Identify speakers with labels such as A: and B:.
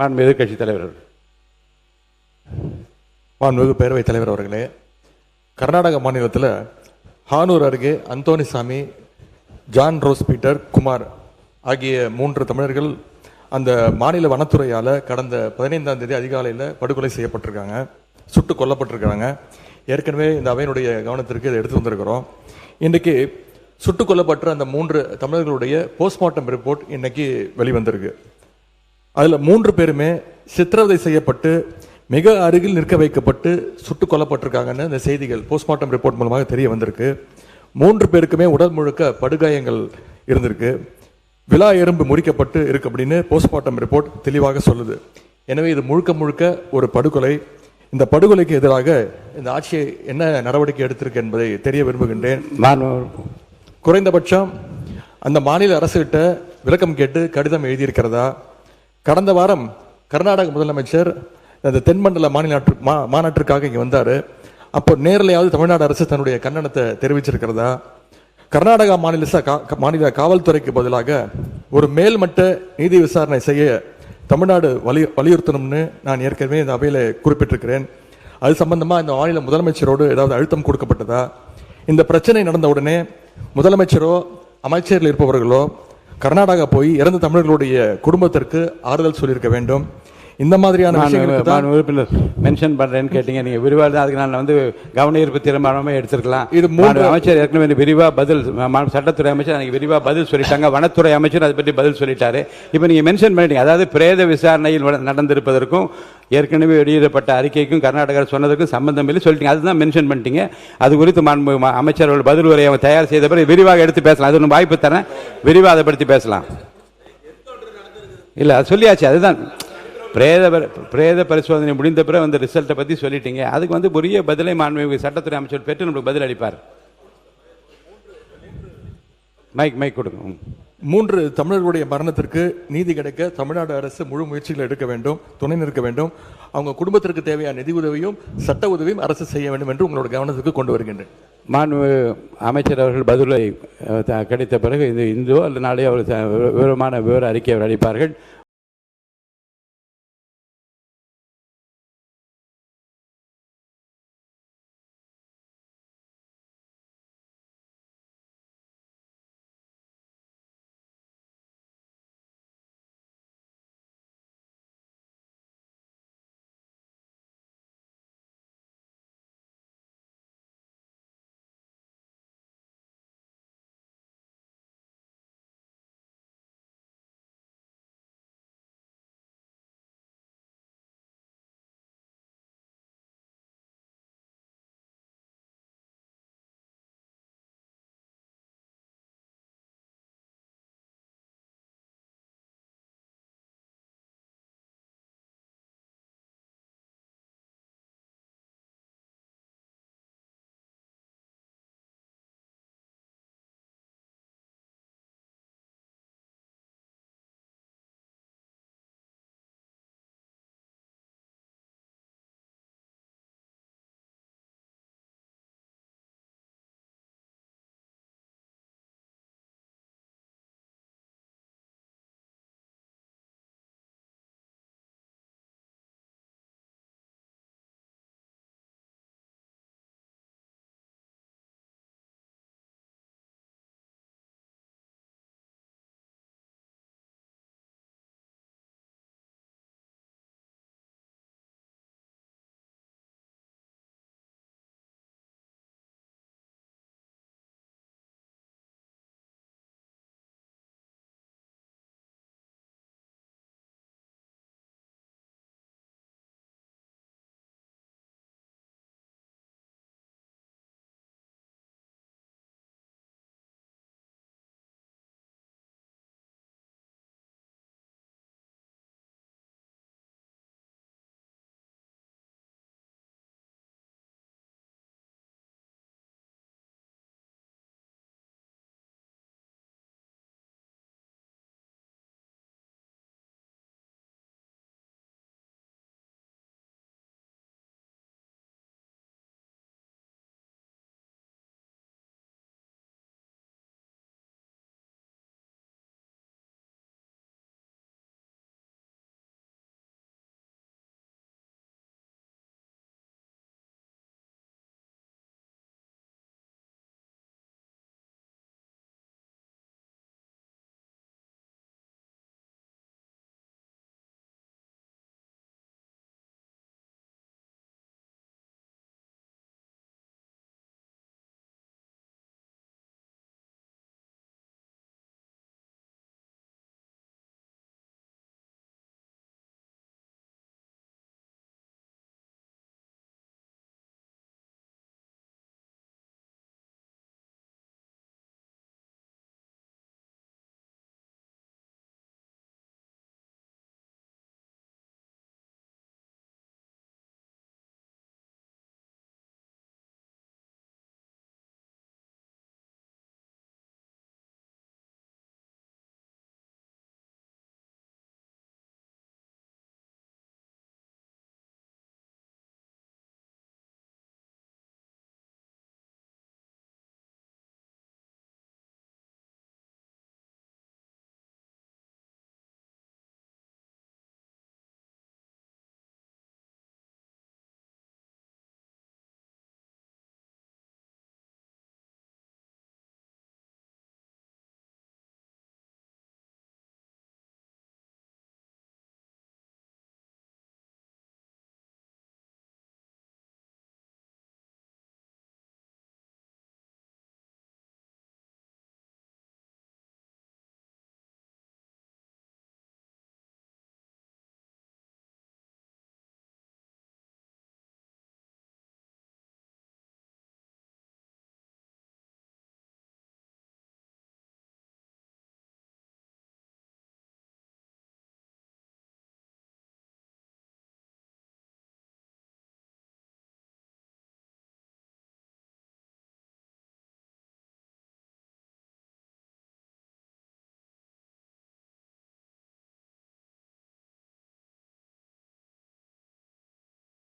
A: மாண்புமிகு எதிர்க்கட்சித் தலைவர் அவர்கள்.
B: மாண்புமிகு பேரவைத் தலைவர் அவர்களே, கர்நாடக மாநிலத்தில் ஹானூர் அருகே Anthonysamy, John rose Peter, Kumar ஆகிய 3 தமிழர்கள் அந்த மாநில வனத்துறையால் கடந்த 15ஆம் தேதி அதிகாலையில் படுகொலை செய்யப்பட்டிருக்காங்க, சுட்டு கொல்லப்பட்டிருக்காங்க. ஏற்கனவே இந்த அவையினுடைய கவனத்திற்கு இதை எடுத்து வந்திருக்கிறோம். இன்றைக்கு சுட்டு கொல்லப்பட்ட அந்த 3 தமிழர்களுடைய போஸ்ட்மார்ட்டம் ரிப்போர்ட் இன்னைக்கு வெளிவந்திருக்கு. அதில் 3 பேருமே சித்திரவதை செய்யப்பட்டு மிக அருகில் நிற்க வைக்கப்பட்டு சுட்டு கொல்லப்பட்டிருக்காங்கன்னு இந்த செய்திகள் போஸ்ட்மார்ட்டம் ரிப்போர்ட் மூலமாக தெரிய வந்திருக்கு. 3 பேருக்குமே உடல் முழுக்க படுகாயங்கள் இருந்திருக்கு, விலா எறும்பு முறிக்கப்பட்டு இருக்கு அப்படின்னு போஸ்ட்மார்ட்டம் ரிப்போர்ட் தெளிவாக சொல்லுது. எனவே இது முழுக்க முழுக்க ஒரு படுகொலை. இந்த படுகொலைக்கு எதிராக இந்த ஆட்சியை என்ன நடவடிக்கை எடுத்திருக்கு என்பதை தெரிய விரும்புகின்றேன். குறைந்தபட்சம் அந்த மாநில அரசுகிட்ட விளக்கம் கேட்டு கடிதம் எழுதியிருக்கிறதா? கடந்த வாரம் கர்நாடக முதலமைச்சர் அந்த தென்மண்டல மாநாட்டிற்காக இங்கே வந்தார். அப்போ நேரிலையாவது தமிழ்நாடு அரசு தன்னுடைய கண்டனத்தை தெரிவிச்சிருக்கிறதா? கர்நாடகா மாநில காவல்துறைக்கு பதிலாக ஒரு மேல்மட்ட நீதி விசாரணை செய்ய தமிழ்நாடு வலியுறுத்தணும்னு நான் ஏற்கனவே இந்த அவையில் குறிப்பிட்டிருக்கிறேன். அது சம்பந்தமாக இந்த மாநில முதலமைச்சரோடு ஏதாவது அழுத்தம் கொடுக்கப்பட்டதா? இந்த பிரச்சனை நடந்த உடனே முதலமைச்சரோ அமைச்சரில் இருப்பவர்களோ கர்நாடகா போய் இறந்த தமிழர்களுடைய குடும்பத்திற்கு ஆறுதல் சொல்லியிருக்க வேண்டும். இந்த மாதிரியான
A: உறுப்பினர் மென்ஷன் பண்றேன்னு கேட்டீங்க, நீங்க விரிவாக தான் அதுக்கு நான் கவன ஈர்ப்பு தீர்மானமே எடுத்திருக்கலாம்.
B: இது 3
A: அமைச்சர் ஏற்கனவே விரிவா பதில், சட்டத்துறை அமைச்சர் எனக்கு விரிவா பதில் சொல்லிட்டாங்க, வனத்துறை அமைச்சர் அதை பற்றி பதில் சொல்லிட்டாரு. இப்போ நீங்க மென்ஷன் பண்ணிட்டீங்க, அதாவது பிரேத விசாரணையில் நடந்திருப்பதற்கும் ஏற்கனவே வெளியிடப்பட்ட அறிக்கைக்கும் கர்நாடகா சொன்னதற்கும் சம்பந்தம் இல்லை சொல்லிட்டீங்க. அதுதான் மென்ஷன் பண்ணிட்டீங்க. அது குறித்து அமைச்சர்கள் பதில் உரையை தயார் செய்த பிறகு விரிவாக எடுத்து பேசலாம். அது ஒன்று வாய்ப்பு தரேன், விரிவாக அதை பற்றி பேசலாம். இல்லை அது சொல்லியாச்சு. அதுதான் பிரேத பரிசோதனை முடிந்த பிறகு அந்த ரிசல்ட்டை பற்றி சொல்லிட்டீங்க. அதுக்கு உரிய பதிலை மாண்புமிகு சட்டத்துறை அமைச்சர் பெற்று நம்மளுக்கு பதில் அளிப்பார். மைக் கொடுங்க.
B: 3 தமிழர்களுடைய மரணத்திற்கு நீதி கிடைக்க தமிழ்நாடு அரசு முழு முயற்சிகளை எடுக்க வேண்டும், துணை நிற்க வேண்டும். அவங்க குடும்பத்திற்கு தேவையான நிதி உதவியும் சட்ட உதவியும் அரசு செய்ய வேண்டும் என்று உங்களோட கவனத்துக்கு கொண்டு வருகின்றேன்.
A: மாண்புமிகு அமைச்சர் அவர்கள் பதிலை கிடைத்த பிறகு இந்தோ அல்லது நாளே அவர் விவர அறிக்கை அவர் அளிப்பார்கள்.